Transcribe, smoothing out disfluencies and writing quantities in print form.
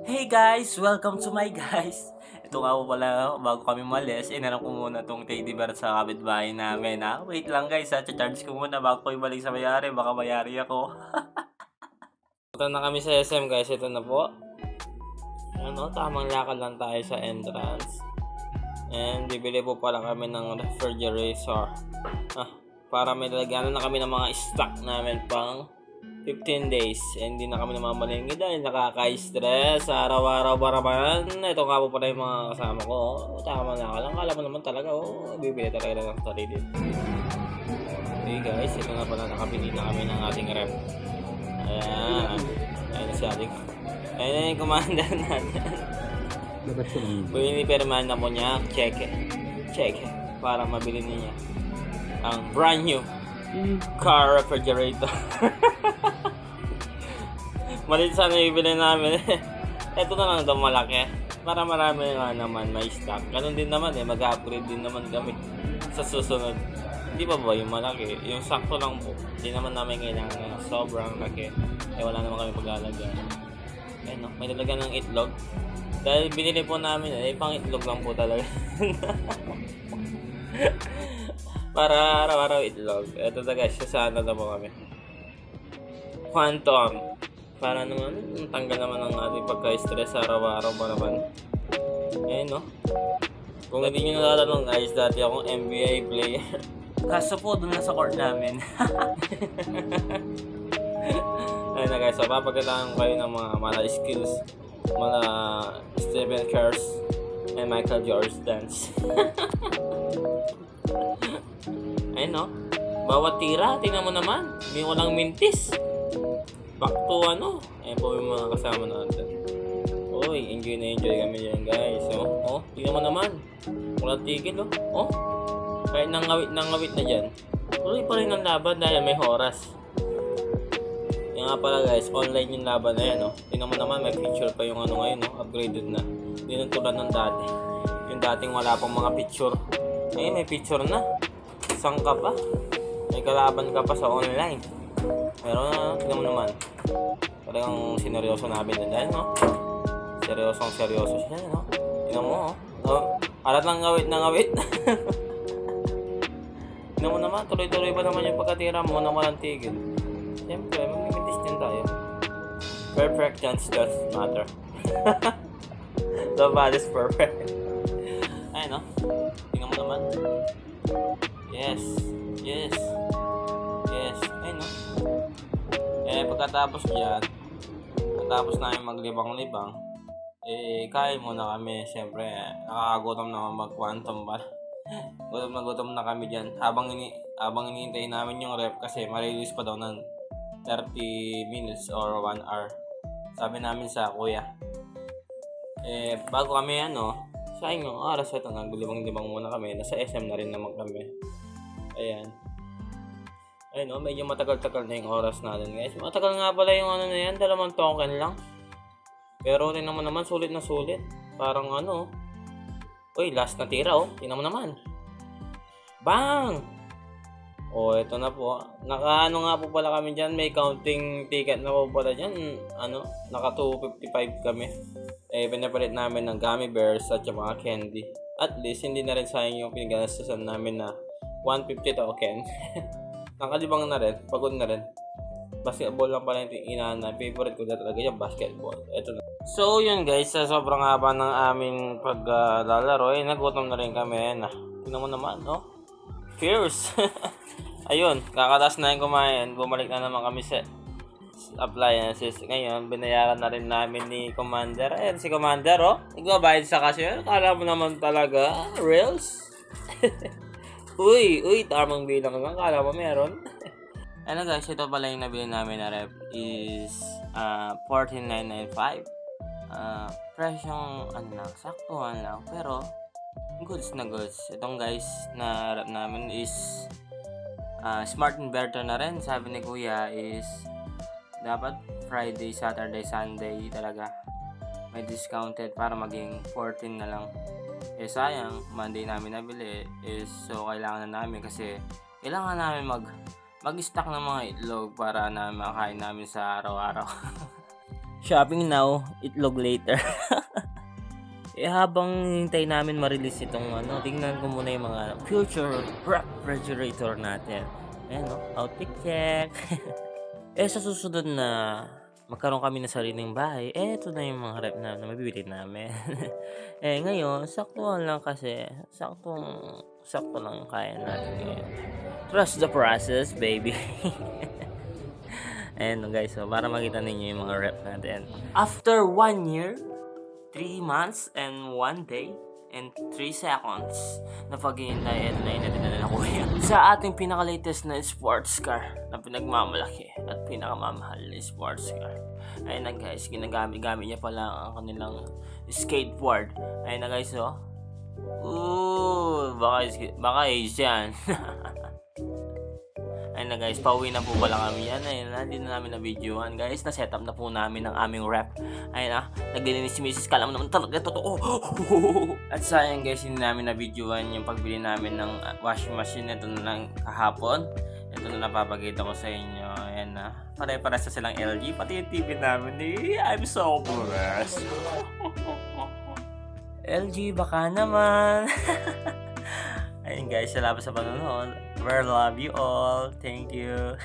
Hey guys! Welcome to my guys! Ito nga po pala, bago kami malis, inaram ko muna tong teddy bear sa kapitbahay namin ha. Wait lang guys ha, charge ko muna bago ko ibalik sa mayari, baka mayari ako. Punta na kami sa SM guys, ito na po. Ano, tamang lakad lang tayo sa entrance. And bibili po pala kami ng refrigerator. Para may lalagyan na kami ng mga stock namin pang 15 days. And hindi na kami namamalinggi dahil nakaka-stress araw-araw baraban. Ito nga po pala yung mga kasama ko. Tama na ka lang. Kala mo naman talaga. Bibili talaga ng sarili. Okay guys, ito na pala. Nakabili na kami ng ating rep. Ayan. Ayan si ating. Ayan yung commander natin. Pinipirmahan na po niya. Check. Para mabili niya ang brand new car refrigerator. Malit sana ibili namin. Ito na lang daw malaki. Para marami nga naman may stock. Ganun din naman mag-upgrade din naman kami sa susunod. Hindi pa ba yung malaki? Yung sakto lang po. Hindi naman namin kailangan na sobrang laki. Wala naman kami paglalagyan. No? May lalagyan ng itlog. Dahil binili po namin, pang itlog lang po talaga. Para araw-araw itlog. Ito na guys, sasana na po kami. Quantum. Para naman, tanggal naman ang ating pagka-stress araw-araw ba naman. No? Kung hindi nyo natatanong guys, dati akong NBA player. Kaso po, dun na sa court namin. Ayun na guys, so papagandaan kayo ng mga skills. Mga Stephen Curry and Michael Jordan's. Ayun no? Bawat tira, tingnan mo naman. May walang mintis. Back to Ayan po yung mga kasama natin. Enjoy na enjoy kami dyan guys. Tingnan mo naman. Walang tigil kahit nangawit na dyan. Tuloy pa rin ang laban dahil may oras. Yan nga pala guys, online yung laban na yan Tingnan mo naman, may picture pa yung ngayon upgraded na. Hindi nang tulad ng dati. Yung dating wala pang mga picture. May picture na. Isang ka pa. May kalaban ka pa sa online. Pero tingnan mo naman. Talagang sineryoso namin na dyan, Seryoso siya, Tingnan mo, alat lang ngawit na ngawit. Tingnan mo naman, tuloy-tuloy pa naman yung pagkatira mo na walang tigil. Siyempre, mag-mintis din tayo. Perfect chance does matter. The ball is perfect. Ayun, tingnan mo naman. Yes. Ayun, pagkatapos dyan, pagkatapos namin maglibang-libang, kain muna kami. Siyempre, nakakagutom naman mag-quantum ba. Gutom na kami dyan. Habang iniintay namin yung rep kasi ma-release pa daw ng 30 minutes or 1 hour. Sabi namin sa kuya. Bago kami sayang yung oras ito, naglibang-libang muna kami. Nasa SM na rin naman kami. Ayan. Ayun medyo matagal-tagal na yung oras natin guys. Matagal nga pala yung na yan, 2 token lang. Pero tingnan mo naman, sulit na sulit. Parang last na tira tingnan mo naman. Bang! Ito na po. Naka nga po pala kami dyan. May counting ticket na po pala dyan. Naka 255 kami. Pinapalit namin ng gummy bears at yung mga candy. At least, hindi na rin sayang yung pinaganasasan namin na 150 token. Nakalibang na rin. Pagod na rin. Basketball lang pala yung inaana. Favorite ko na talaga yung basketball. Ito na. So, yun guys. Sa sobrang haba ng aming paglalaro, nagutom na rin kami. Tingnan mo naman, Fierce. Ayun, kakatas na yung kumain. Bumalik na naman kami sa appliances. Ngayon, binayaran na rin namin ni Commander. Ayan si Commander, nagbabayad sa cashier. Kala mo naman talaga, reals? Uy, tamang bilang lang. Kala mo meron. Ano guys, ito pala yung nabili namin na rep is 14,995. Presyong saktuhan lang. Pero, goods na goods. Itong guys na rep namin is smart inverter na rin. Sabi ni kuya is dapat Friday, Saturday, Sunday talaga may discounted para maging 14 na lang. Sayang, Monday namin nabili so kailangan na namin kasi kailangan namin mag-stock ng mga itlog para na makain namin sa araw-araw. Shopping now, itlog later. Habang hintay namin ma-release itong tingnan ko muna yung mga future refrigerator natin. Ayan, outfit check. Sa susunod na magkaroon kami ng sariling bahay, ito na yung mga rep na mabibili namin. Ngayon, sakto lang kasi, sakto lang kaya natin ngayon. Trust the process, baby. Ayan guys, so para makita ninyo yung mga rep natin. After 1 year, 3 months, and 1 day, and 3 seconds na paghihintay at nainatid na kuya sa ating pinaka-latest na sports car na pinagmamalaki at pinakamamahal na sports car. Ayun na guys, ginagamit niya pala ang kanilang skateboard. Ayun na guys, baka is yan. Ayun na guys, pauwi na po pala kami yan. Ayun na, hindi na namin na-videoan guys. Na-setup na po namin ang aming rep. Ayun na, naglilinis si Mrs. Kalam naman talaga, totoo. At sayang guys, hindi namin na-videoan yung pagbili namin ng washing machine. Ito na lang kahapon. Ito na napapakita ko sa inyo. Ayan na, pare-pares sa silang LG. Pati yung TV namin. I'm so blessed. LG, baka naman. Ayun guys, salamat sa panonood. We love you all. Thank you.